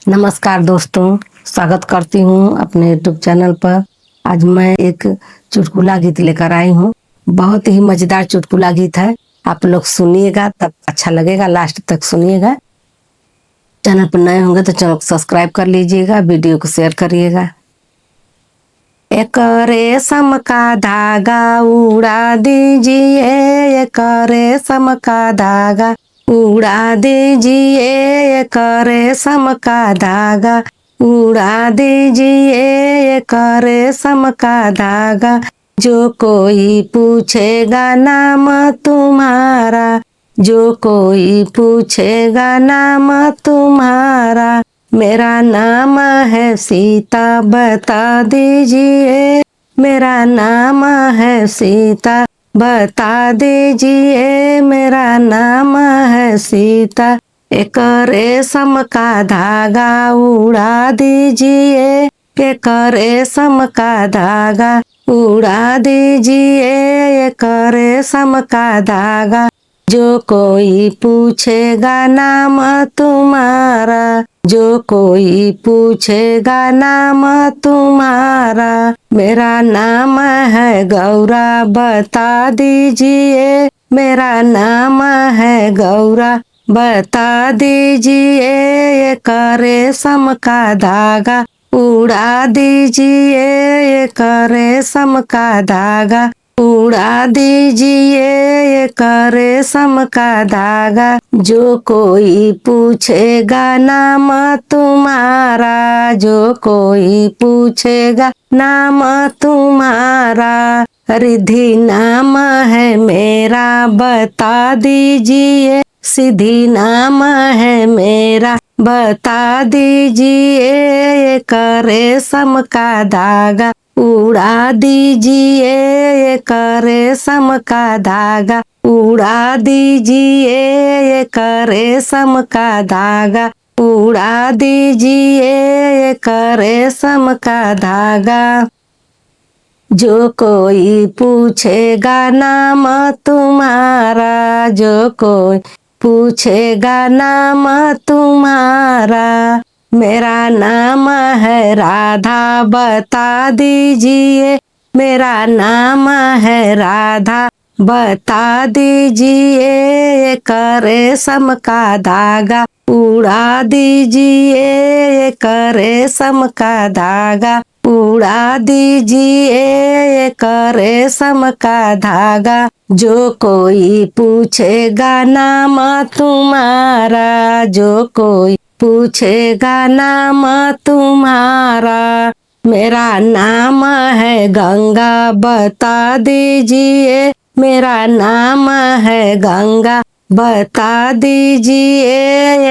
नमस्कार दोस्तों, स्वागत करती हूँ अपने यूट्यूब चैनल पर। आज मैं एक चुटकुला गीत लेकर आई हूँ। बहुत ही मजेदार चुटकुला गीत है। आप लोग सुनिएगा तब अच्छा लगेगा, लास्ट तक सुनिएगा। चैनल पर नए होंगे तो चैनल को सब्सक्राइब कर लीजिएगा, वीडियो को शेयर करिएगा। एक रेशम का धागा उड़ा दीजिए, एक रेशम का धागा उड़ा दीजिए, एक रेशम का धागा उड़ा दीजिए, एक रेशम का धागा। जो कोई पूछेगा नाम तुम्हारा, जो कोई पूछेगा नाम तुम्हारा, मेरा नाम है सीता बता दीजिए, मेरा नाम है सीता बता दीजिए, मेरा नाम है सीता। एक रेशम का धागा उड़ा दीजिए, एक रेशम का धागा उड़ा दीजिए, एक रेशम का धागा। जो कोई पूछेगा नाम तुम्हारा, जो कोई पूछेगा नाम तुम्हारा, मेरा नाम है गौरा बता दीजिए, मेरा नाम है गौरा बता दीजिए, एक रेशम का धागा उड़ा दीजिए, एक रेशम का धागा उड़ा दीजिए, एक रेशम का धागा। जो कोई पूछेगा नाम तुम्हारा, जो कोई पूछेगा नाम तुम्हारा, रिद्धि नाम है मेरा बता दीजिए, सिद्धि नाम है मेरा बता दीजिए, एक रेशम का धागा उड़ा दीजिए, एक रेशम का धागा उड़ा दीजिए, एक रेशम का धागा उड़ा दीजिए, एक रेशम का धागा। जो कोई पूछेगा नाम तुम्हारा, जो कोई पूछेगा नाम तुम्हारा, मेरा नाम है राधा बता दीजिए, मेरा नाम है राधा बता दीजिए, एक रेशम का धागा उड़ा दीजिए, एक रेशम का धागा उड़ा दीजिए, एक रेशम का धागा। जो कोई पूछेगा नाम तुम्हारा, जो कोई पूछेगा नाम तुम्हारा, मेरा नाम है गंगा बता दीजिए, मेरा नाम है गंगा बता दीजिए,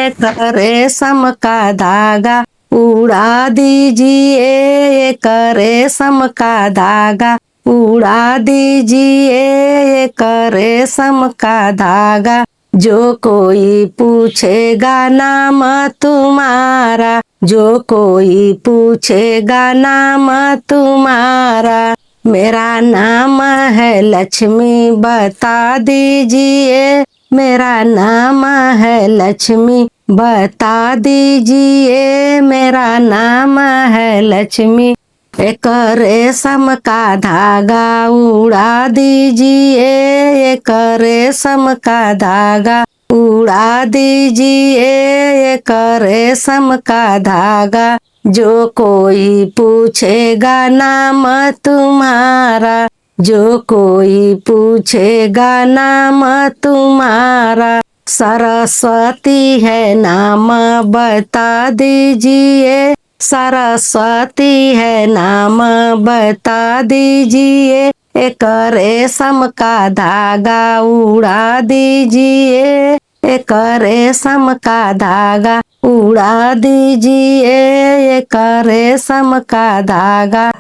एक रेशम का धागा उड़ा दीजिए, एक रेशम का धागा उड़ा दीजिए, एक रेशम का धागा। जो कोई पूछेगा नाम तुम्हारा, जो कोई पूछेगा नाम तुम्हारा, मेरा नाम है लक्ष्मी बता दीजिए, मेरा नाम है लक्ष्मी बता दीजिए, मेरा नाम है लक्ष्मी। एक रेशम का धागा उड़ा दीजिए, एक रेशम का धागा उड़ा दीजिए, एक रेशम का धागा। जो कोई पूछेगा नाम तुम्हारा, जो कोई पूछेगा नाम तुम्हारा, सरस्वती है नाम बता दीजिए, सरस्वती है नाम बता दीजिए, एक रेशम का धागा उड़ा दीजिए, एक रेशम का धागा उड़ा दीजिए, एक रेशम का धागा।